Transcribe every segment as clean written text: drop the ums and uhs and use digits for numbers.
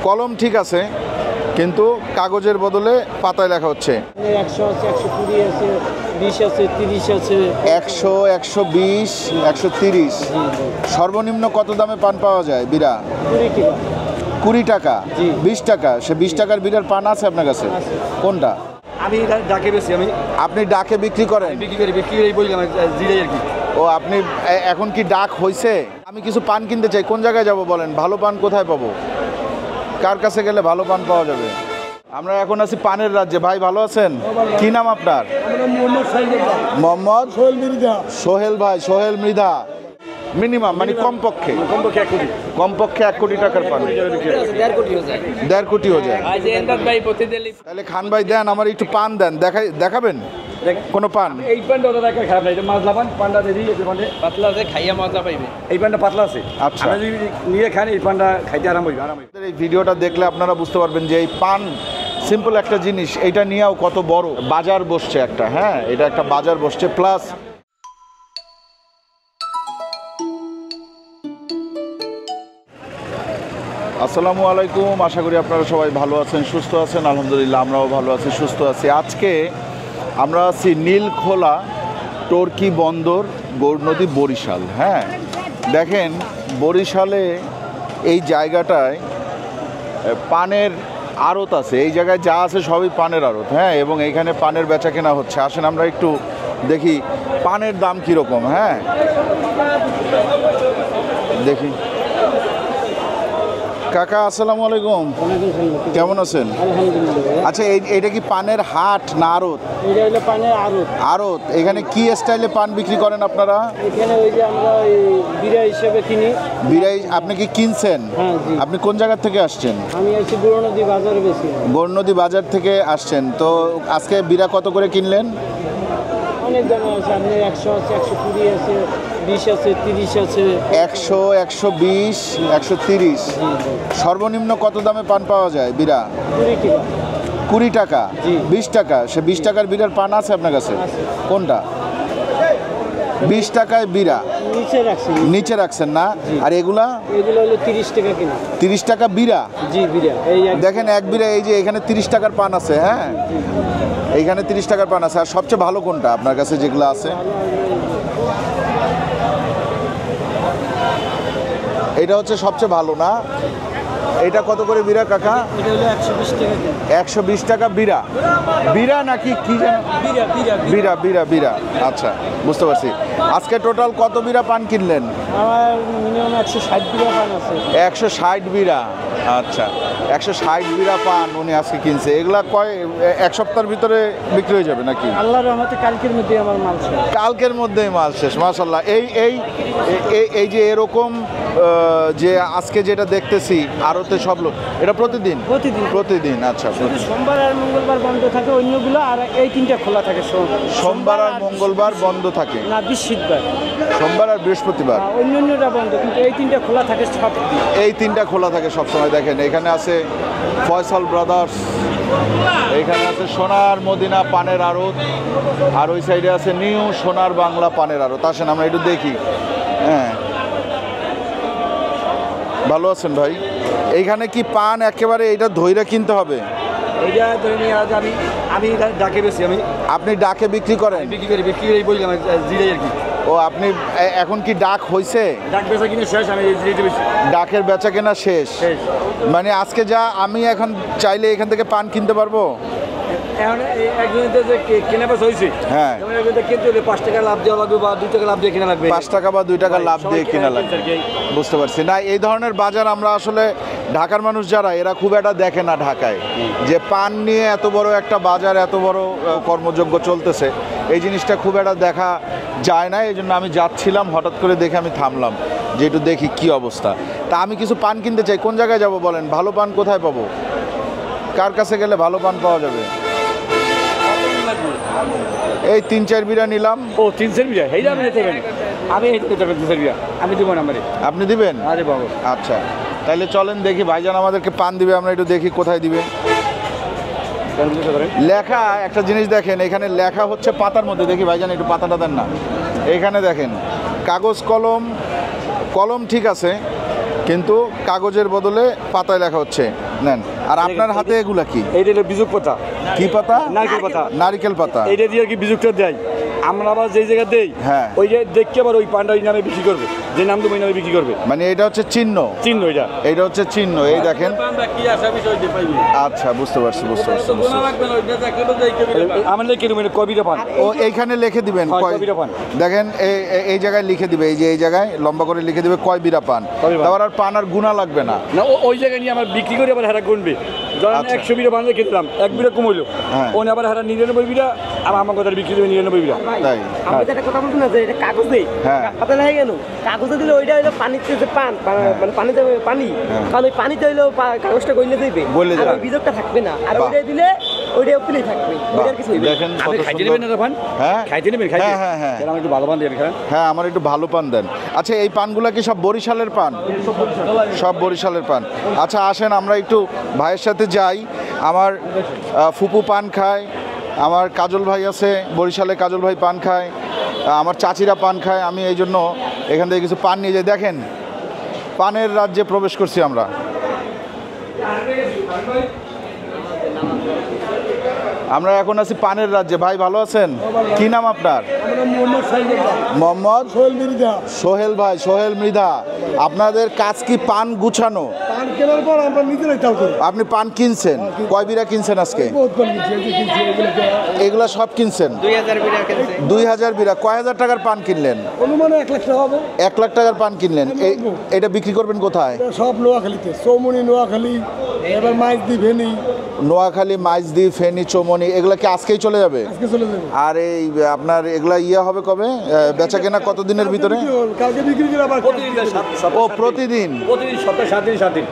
কলম ঠিক আছে, কিন্তু কাগজের বদলে পাতায় লেখা হচ্ছে। 100 আছে, 120 আছে, 20 আছে, 30 আছে। 100, 120, 130। সর্বনিম্ন কত দামে পান পাওয়া যায় বিড়া? 20 টাকা। 20 টাকা। সে 20 টাকার বিড়ার পান আছে আপনার কাছে? কোনটা? আমি ডাকে বেশি। আপনি ডাকে বিক্রি করেন? বিক্রি করে বললাম জিরাই আর কি। ও, আপনি এখন কি ডাক হয়েছে? আমি কিছু পান কিনতে চাই, কোন জায়গায় যাব বলেন? ভালো পান কোথায় পাবো? কার কাছে গেলে ভালো পান পাওয়া যাবে? আমরা এখন আছি পানের রাজ্যে। ভাই ভালো আছেন? কি নাম আপনার? মোহাম্মদ সোহেল ভাই। সোহেল মৃধা। মিনিমাম মানে কমপক্ষে 1 কোটি টাকার পান। 1.5 কোটি হয়ে যায়। তাহলে খান ভাই দেন, আমার একটু পান দেন, দেখাবেন কোনো পান? এই পানটা ওটা দেখা খারাপ না, এটা মাজলা পান। পানটা দিই এই পানটা পাতলা আছে, খাইয়া মজা পাইবে। এই পানটা পাতলা আছে। আচ্ছা, আমি যদি নিয়ে খান এই পানটা খাইতে আরাম হইবে। এই ভিডিওটা দেখলে আপনারা বুঝতে পারবেন যে এই পান সিম্পল একটা জিনিস, এইটা নিয়েও কত বড় বাজার বসছে একটা। হ্যাঁ, এটা একটা বাজার বসছে। প্লাস আসসালামু আলাইকুম, আশা করি আপনারা সবাই ভালো আছেন, সুস্থ আছেন। আলহামদুলিল্লাহ আমরাও ভালো আছি, সুস্থ আছি। আজকে আমরা আছি নীলখোলা টর্কি বন্দর, গৌরনদী, বরিশাল। হ্যাঁ, দেখেন বরিশালে এই জায়গাটায় পানের আড়ত আছে। এই জায়গায় যা আছে সবই পানের আড়ত। হ্যাঁ, এবং এইখানে পানের বেচা কেনা হচ্ছে। আসেন আমরা একটু দেখি পানের দাম কীরকম। হ্যাঁ, দেখি। কাকা আসসালামু আলাইকুম, কেমন আছেন? আচ্ছা, এইটা কি পানের হাট না আড়ত? এটা হলো পানের আড়ত। আড়ত। এখানে কি স্টাইলে পান বিক্রি করেন আপনারা? এখানে ওই যে আমরা ওই বিড়া হিসেবে কিনি। বিড়াই আপনি কি কিনছেন? হ্যাঁ, জি। আপনি কোন জায়গা থেকে আসছেন? আমি আছি গৌরনদী বাজারে বেশি। গৌরনদী বাজার থেকে আসছেন। তো আজকে বিড়া কত করে কিনলেন? অনেক দাম আছে। আপনি 100 আছে, 120 আছে, 20 আছে, 30 আছে। 100, 120, 130। সর্বনিম্ন কত দামে পান পাওয়া যায় বিড়া? 20 টাকা। 20 টাকা। সে 20 টাকার বিড়ার পান আছে আপনার কাছে? কোনটা? 20 টাকায় বিড়া নিচে রাখছেন না? আর এগুলো হলো 30 টাকা কিনা। 30 টাকা বিড়া? জি, বিড়া। দেখেন এক বিড়া, এই যে এখানে 30 টাকার পান আছে। হ্যাঁ, এইখানে 30 টাকার পান আছে। আর সবচেয়ে ভালো কোনটা আপনার কাছে যেগুলো আছে? এটা হচ্ছে সবচেয়ে ভালো না? এটা কত করে বিড়া কাকা? এটা হলো 120 টাকা কিনা। 120 টাকা বিড়া? বিড়া নাকি কি যেন? বিড়া বিড়া বিড়া। আচ্ছা, বুঝতে পারছি। আজকে টোটাল কত বিড়া পান কিনলেন? আমার মিনিমাম 160 বিড়া পান আছে। 160 বিড়া। আচ্ছা, 160 বিড়া পান উনি আজকে কিনছে। এগুলা এক সপ্তাহের ভিতরে বিক্রি হয়ে যাবে নাকি? আল্লাহর রহমতে কালকের মধ্যে আমার মাল শেষ। কালকের মধ্যেই মাল শেষ। মাশাআল্লাহ। এই যে এরকম যে আজকে যেটা দেখতেছি আরতে সব লোক, এটা প্রতিদিন? আচ্ছা, সোমবার আর মঙ্গলবার বন্ধ থাকে, অন্যগুলো আর এই তিনটা খোলা থাকে। সোমবার আর মঙ্গলবার বন্ধ থাকে না, বৃহস্পতিবার, সোমবার আর বৃহস্পতিবার। অন্যটা বন্ধ, কিন্তু এই তিনটা খোলা থাকে সব। এই তিনটা খোলা থাকে সবসময়। দেখেন এখানে আছে ফয়সাল ব্রাদার্স, এখানে আছে সোনার মদিনা পানের আড়ত, আর ওই সাইডে আছে নিউ সোনার বাংলা পানের আড়ত। আসেন আমরা একটু দেখি। হ্যাঁ, ভালো আছেন ভাই? এইখানে কি পান একেবারে এইটা ধইরা কিনতে হবে? এইটা ধরে নিয়ে আমি ডাকে বেশি। আপনি ডাকে বিক্রি করেন? বিক্রি করে বললাম জিরাই আর কি। ও, আপনি এখন কি ডাক হয়েছে? ডাক বেচা কিনে শেষ। আমি জিরাইতে বেশি। ডাকের বেচা কেনা শেষ? মানে আজকে যা আমি এখন চাইলে এখান থেকে পান কিনতে পারবো? এখন একজনতে যে কেনা বেচা হয়েছে, হ্যাঁ, কিনতে হলে 5 টাকা লাভ দেওয়া লাগবে বা 2 টাকা লাভ দিয়ে কেনা লাগবে। 5 টাকা বা 2 টাকা লাভ দিয়ে কেনা লাগবে। বুঝতে পারছি। না, এই ধরনের বাজার আমরা আসলে ঢাকার মানুষ যারা, এরা খুব একটা দেখে না ঢাকায়, যে পান নিয়ে এত বড় একটা বাজার, এত বড় কর্মযজ্ঞ চলতেছে। এই জিনিসটা খুব একটা দেখা যায় না। এই জন্য আমি যাচ্ছিলাম, হঠাৎ করে দেখে আমি থামলাম যে একটু দেখি কি অবস্থা। তা আমি কিছু পান কিনতে চাই, কোন জায়গায় যাব বলেন? ভালো পান কোথায় পাবো? কার কাছে গেলে ভালো পান পাওয়া যাবে? এই 3-4 বিড়া নিলাম। ও, 300 বিড়া? আমি দিব না। আপনি দিবেন? আরে বাবা। আচ্ছা, তাহলে চলেন দেখি ভাইজান আমাদেরকে পান দিবে, আমরা একটু দেখি কোথায় দিবে। লেখা একটা জিনিস দেখেন, এখানে লেখা হচ্ছে পাতার মধ্যে। দেখি ভাইজান একটু পাতাটা দেন না। এখানে দেখেন কাগজ কলম ঠিক আছে, কিন্তু কাগজের বদলে পাতায় লেখা হচ্ছে নেন। আর আপনার হাতে এগুলা কি? এইটা হলো বিজুক পাতা, কি পাতা? নারকেল পাতা। নারিকেল পাতা। এইটা দিয়ে আর কি বিজুকটা দেয়। আমরা আবার যেই জায়গা দেই, হ্যাঁ। ওই যে দেখে আবার ওই পানটা ওই নামে বিক্রি করবে, যে নাম দেবো ওই নামে বিক্রি করবে। মানে এটা হচ্ছে চিহ্ন, চিহ্ন এটা। এইটা হচ্ছে চিহ্ন। এই দেখেন। আচ্ছা, বুঝতে পারছি। আমার লিখে দেবেন কবিরা পান। ও এইখানে লিখে দিবেন হয়, কয় কবিরা পান। দেখেন এই জায়গায় লিখে দিবে, এই যে এই জায়গায় লম্বা করে লিখে দিবে কয় বিরা পান। কয় বিরা। তারপর আর পান আর গুণা লাগবে না। না, ওই জায়গায় নিয়ে আমার বিক্রি করে আবার হারা গুনবে। ধরেন আচ্ছা। 100 বিরা পান রেখে দিলাম, 1 বিরা কমইলো, হ্যাঁ। ওনে আবার হারা 99 বিরা, আর আমার কথা বিক্রি দেবে 99 বিরা। তাই? আমি যেটা কথা বলছি না যে এটা কাগজে হ্যাঁ। পাতা লাগে কেন কাগজে দিলে ওইটা হইলো পানিতে যে মানে পানিতে পানি, হ্যাঁ। কারণ ওই পানিতে হইলো কাগজটা গইলে যাইবে, গইলে আর যাবে। ওই বীজকটা থাকবে না, আর বাহ। ওইটা দিলে ওইটা উপরেই থাকবে, ওইটার কিছু হইবে না। দেখেন আপনি কত খাইতে সুন্দর। নেবেন না পান? হ্যাঁ খাইতে নেবেন? খাইতে? হ্যাঁ, হ্যাঁ, হ্যাঁ। তাহলে আমার একটু ভালো পান দিয়ে খান। হ্যাঁ, আমার একটু ভালো পান দেন। আচ্ছা, এই পানগুলা কি সব বরিশালের পান? সব বরিশালের পান। আচ্ছা, আসেন আমরা একটু ভাইয়ের সাথে যাই। আমার ফুপু পান খায়, আমার কাজল ভাই আছে বরিশালে, কাজল ভাই পান খায়, আমার চাচিরা পান খায়। আমি এই জন্য এখান থেকে কিছু পান নিয়ে যাই। দেখেন, পানের রাজ্যে প্রবেশ করছি আমরা। আমরা এখন আছি পানের রাজ্যে। ভাই ভালো আছেন? কি নাম আপনার? মোহাম্মদ সোহেল ভাই, সোহেল মৃধা। আপনাদের কাজ কি পান গুছানো? পান কেনার পর আমরা নিজেরাই চাল করি। আপনি পান কিনছেন? কয় বিরা কিনছেন আজকে? বহুত পান কিনছি, এই যে কিনছি, এগুলোকে এগুলা সব কিনছেন? 2000 বিরা। কয় হাজার টাকার পান কিনলেন? অনুমানে 1 লাখ টাকা হবে। 1 লাখ টাকার পান কিনলেন। এটা বিক্রি করবেন কোথায়? এটা সব নোয়াখালীতে, চৌমনি নোয়াখালী, এবার মাইজদি ভেনি, নোয়াখালী, মাইজদি, ফেনী, চৌমনি। এগুলা কি আজকেই চলে যাবে? আজকে চলে যাবে। আর এই আপনার এগুলা হবে কবে? বেচা কেনা কতদিনের ভিতরে? কালকে বিক্রি করে আবার ও, প্রতিদিন? প্রতিদিন সপ্তাহে 7 দিন 7 দিন।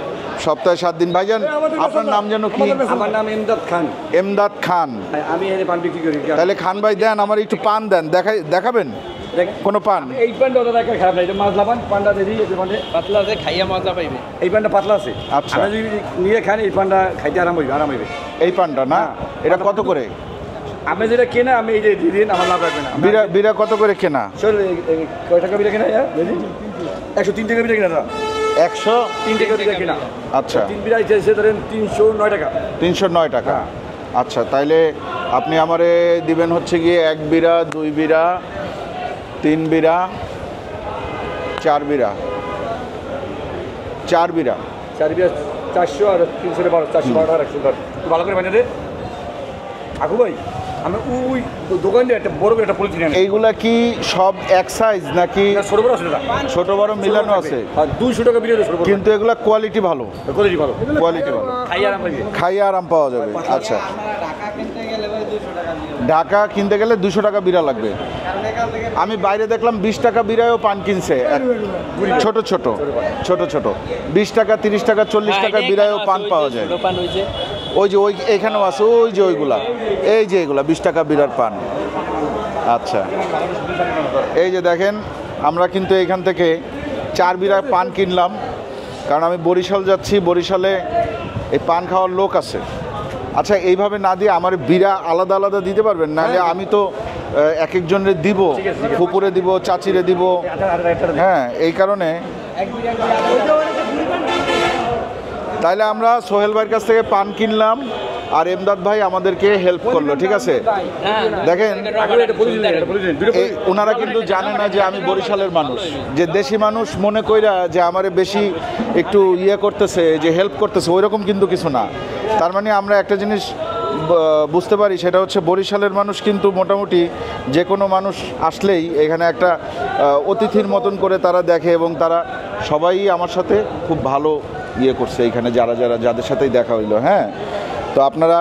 সপ্তাহে 7 দিন। ভাইজান, আপনার নাম যেন কি? আমার নাম এমদাদ খান। এমদাদ খান। আমি এখানে পান বিক্রি করি। তাহলে খান ভাই দেন, আমার একটু পান দেন। দেখাবেন দেখেন, কোনো পান? এই পানটা ওটা দেখা খারাপ না, এটা মাজলা পান। পানটা দিই, এই পানটা পাতলা আছে, খাইয়া মজা পাইবে। এই পানটা পাতলা আছে। আচ্ছা। আপনি যদি নিয়ে খান এই পানটা খাইতে আরাম হইবে। এই পানটা না? এটা কত করে? আপনি যেটা কেনা আমি এই যে দিয়ে দিন, আমার লাভ রাখবে না। বিরা বিরা কত করে কেনা? কয় টাকা বিরা কেনা? 103 টাকা বিরা কেনা। 103 টাকা বিরা কেনা। আচ্ছা, 3 বিরা চাইছে ধরেন 309 টাকা। 309 টাকা। আচ্ছা, তাইলে আপনি আমারে দিবেন হচ্ছে গিয়ে 1 বিরা, 2 বিরা, 3 বিরা, 4 বিরা, 4 বিরা। 4 বিরা 400 আর 300 12, 412 টাকা 100 টাকা। ভালো করে বানিয়ে দে আকু ভাই। আমি ওই দোকান দিয়ে একটা বড় করে একটা পলিথিন আনি। এইগুলা কি সব এক সাইজ নাকি ছোট বড় আছে না? ছোট বড় মিলানো আছে? আর 200 টাকা বিরা ছোট বড়। কিন্তু এগুলা কোয়ালিটি ভালো, কোয়ালিটি ভালো। কোয়ালিটি ভালো, খাই আরাম পাইবে। খাইয়ে আরাম পাওয়া যাবে। আচ্ছা, ঢাকা কিনতে গেলে 200 টাকা বিরা লাগবে। আমি বাইরে দেখলাম 20 টাকা বিরায়ও পান কিনছে, ছোট ছোট ছোট ছোট 20 টাকা, 30 টাকা, 40 টাকা বিরায়ও পান পাওয়া যায়। ওই যে এখানেও আছে, ওই যে ওইগুলা, এই যে এগুলা 20 টাকা বিরার পান। আচ্ছা, এই যে দেখেন, আমরা কিন্তু এখান থেকে 4 বিরা পান কিনলাম, কারণ আমি বরিশাল যাচ্ছি। বরিশালে এই পান খাওয়ার লোক আছে। আচ্ছা, এইভাবে না দিয়ে আমার বিরা আলাদা আলাদা দিতে পারবেন? নাহলে আমি তো এক একজনের দিব, ফুপুরে দিব, চাচিরে দিব। হ্যাঁ, এই কারণে তাইলে আমরা সোহেল ভাইয়ের কাছ থেকে পান কিনলাম, আর এমদাদ ভাই আমাদেরকে হেল্প করলো। ঠিক আছে, দেখেন, ওনারা কিন্তু জানে না যে আমি বরিশালের মানুষ, যে দেশি মানুষ মনে কইরা যে আমারে বেশি একটু করতেছে, যে হেল্প করতেছে, ওই রকম কিন্তু কিছু না। তার মানে আমরা একটা জিনিস বুঝতে পারি, সেটা হচ্ছে বরিশালের মানুষ কিন্তু মোটামুটি যে কোনো মানুষ আসলেই এখানে একটা অতিথির মতন করে তারা দেখে, এবং তারা সবাই আমার সাথে খুব ভালো করছে এখানে, যাদের সাথেই দেখা হইলো। হ্যাঁ, তো আপনারা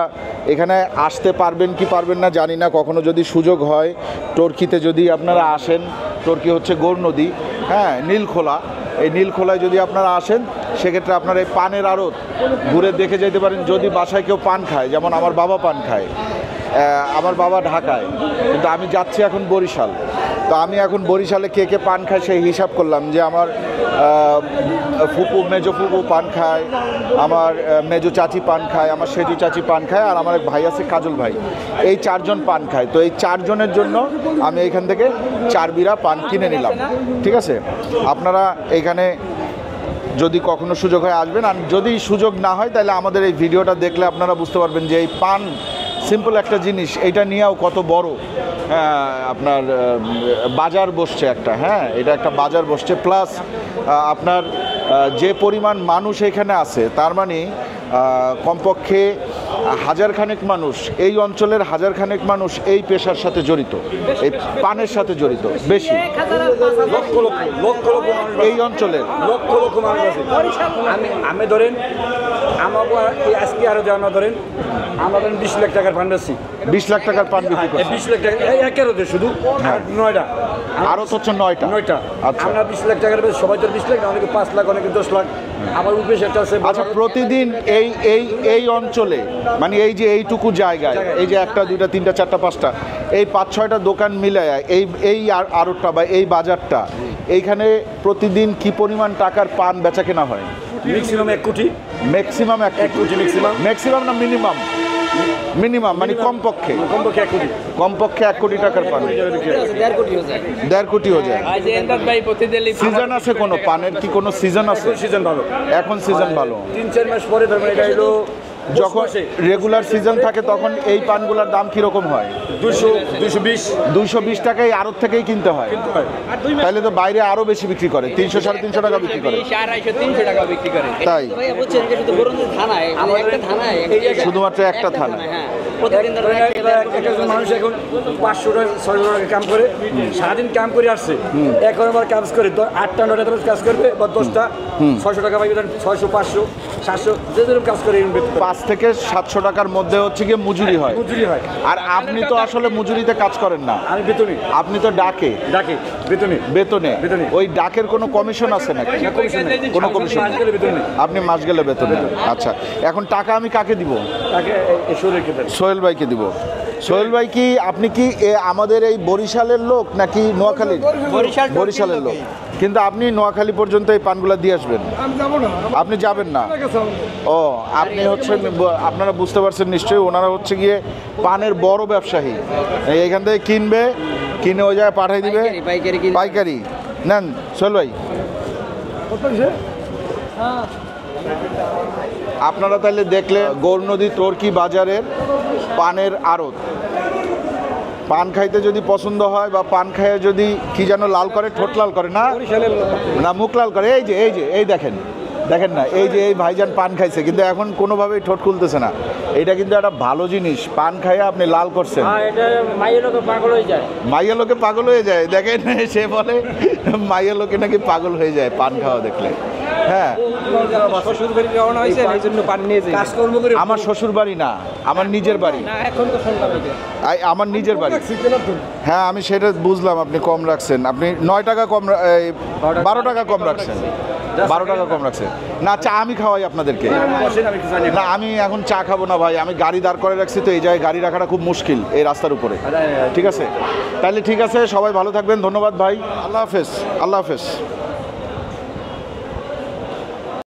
এখানে আসতে পারবেন কি পারবেন না জানি না। কখনো যদি সুযোগ হয়, টর্কিতে যদি আপনারা আসেন, টর্কি হচ্ছে গৌর নদী, হ্যাঁ, নীলখোলা, এই নীলখোলায় যদি আপনারা আসেন, সেক্ষেত্রে আপনারা এই পানের আড়ত ঘুরে দেখে যেতে পারেন। যদি বাসায় কেউ পান খায়, যেমন আমার বাবা পান খায়, আমার বাবা ঢাকায়, কিন্তু আমি যাচ্ছি এখন বরিশাল। তো আমি এখন বরিশালে কে কে পান খায় সেই হিসাব করলাম, যে আমার ফুপু, মেজো ফুপু পান খায়, আমার মেজো চাচি পান খায়, আমার সেজু চাচি পান খায়, আর আমার এক ভাই আছে কাজল ভাই। এই 4 জন পান খায়। তো এই 4 জনের জন্য আমি এইখান থেকে 4 বিরা পান কিনে নিলাম। ঠিক আছে, আপনারা এইখানে যদি কখনো সুযোগ হয় আসবেন, আর যদি সুযোগ না হয় তাহলে আমাদের এই ভিডিওটা দেখলে আপনারা বুঝতে পারবেন যে এই পান সিম্পল একটা জিনিস, এইটা নিয়েও কত বড় আপনার বাজার বসছে একটা, হ্যাঁ এটা একটা বাজার বসছে। প্লাস আপনার যে পরিমাণ মানুষ এখানে আছে, তার মানে কমপক্ষে হাজারখানেক মানুষ, এই অঞ্চলের হাজারখানেক মানুষ এই পেশার সাথে জড়িত, এই পানের সাথে জড়িত বেশি লক্ষ লক্ষ লক্ষ লক্ষ মানুষ এই অঞ্চলের। লক্ষ লক্ষ মানুষ আছে। আমি ধরেন আমাকে আজকে আরো জানা ধরেন আমরা ধরেন 20 লাখ টাকার ফান্ড আছি, 20 লাখ টাকার পান বিক্রি করছে, 20 লাখ টাকা একেরোতে শুধু 9টা আরও তো হচ্ছে 9টা। আচ্ছা আমরা 20 লাখ টাকার সবাই তো 20 লাখ না, অনেকে 5 লাখ, অনেকে 10 লাখ, আবার উপরে একটা আছে। আচ্ছা প্রতিদিন এই এই এই অঞ্চলে মানে এই যে এইটুকু জায়গায় এই যে 1টা 2টা 3টা 4টা 5টা এই 5-6টা দোকান মিলায় এই আড়তটা বা এই বাজারটা, এইখানে প্রতিদিন কি পরিমাণ টাকার পান বেচা কেনা হয়? ম্যাক্সিমাম 1 কোটি, ম্যাক্সিমাম 1 কোটি, ম্যাক্সিমাম না মিনিমাম? মিনিমাম মানে কমপক্ষে 1 কোটি টাকার পান, 1.5 কোটি হয়ে যায়। সিজন আছে কোনো পানের, কি কোনো সিজন আছে? সিজন ভালো, এখন সিজন ভালো। 3-4 মাস পরে ধরুন এটা হলো যখন রেগুলার সিজন থাকে তখন এই পানগুলোর দাম কিরকম হয়? 220 টাকায় আড়ত থেকেই কিনতে হয়, তাহলে তো বাইরে আরো বেশি বিক্রি করে, 300-350 টাকা বিক্রি করে। 250-300 টাকা বিক্রি করে। তাই শুধুমাত্র একটা থানায়। একজন মানুষ এখন 500-600 টাকা কাম করে, সারাদিন কাম করে আসছে, এখন আবার কাজ করে 8টা-9টা কাজ করবে, বা 10টা 600 টাকা পাইবে, 600-500-700 যে যেরকম কাজ করে 5 থেকে 700 টাকার মধ্যে হচ্ছে গিয়ে মজুরি হয়। আর আপনি তো আসলে মজুরিতে কাজ করেন না, আমি বেতনে, আপনি তো ডাকে বেতনে। ওই ডাকের কোনো কমিশন আছে নাকি? কোনো কমিশন? আপনি মাস গেলে বেতনে। আচ্ছা এখন টাকা আমি কাকে দিব? সোহেল ভাইকে দিব। সোহেল ভাই কি আপনি কি আমাদের এই বরিশালের লোক নাকি নোয়াখালীর? বরিশালের লোক, কিন্তু আপনি নোয়াখালী পর্যন্ত এই পানগুলা দিয়ে আসবেন? আপনি যাবেন না? ও আপনি হচ্ছে, আপনারা বুঝতে পারছেন নিশ্চয়ই, ওনারা হচ্ছে গিয়ে পানের বড় ব্যবসায়ী, এইখান থেকে কিনে ওই জায়গায় পাঠাই দিবে পাইকারি। নেন সোহেল ভাই, আপনারা তাহলে দেখলে গৌরনদী তর্কি বাজারের পানের আড়ত। পান খাইতে যদি পছন্দ হয় বা পান খাইয়ে যদি কি যেন লাল করে, ঠোঁট লাল করে না, মুখ লাল করে, এই দেখেন না, এই যে এই ভাইজান পান খাইছে কিন্তু এখন কোনোভাবেই ঠোঁট খুলতেছে না। এটা কিন্তু একটা ভালো জিনিস, পান খাইয়ে আপনি লাল করছেন। মাইয়া লোকে পাগল হয়ে যায়, দেখেন সে বলে মাইয়া লোকে নাকি পাগল হয়ে যায় পান খাওয়া দেখলে। হ্যাঁ আমার শ্বশুর বাড়ি না, আমার নিজের বাড়ি, আমার নিজের বাড়ি। হ্যাঁ আমি সেটা বুঝলাম, আপনি কম রাখছেন, আপনি 9 টাকা কম, 12 টাকা কম রাখছেন, 12 টাকা কম রাখছেন। না চা আমি খাওয়াই আপনাদেরকে না, আমি এখন চা খাবো না ভাই, আমি গাড়ি দাঁড় করে রাখছি তো এই জায়গায় গাড়ি রাখাটা খুব মুশকিল এই রাস্তার উপরে। ঠিক আছে তাহলে ঠিক আছে, সবাই ভালো থাকবেন, ধন্যবাদ ভাই, আল্লাহ হাফেজ।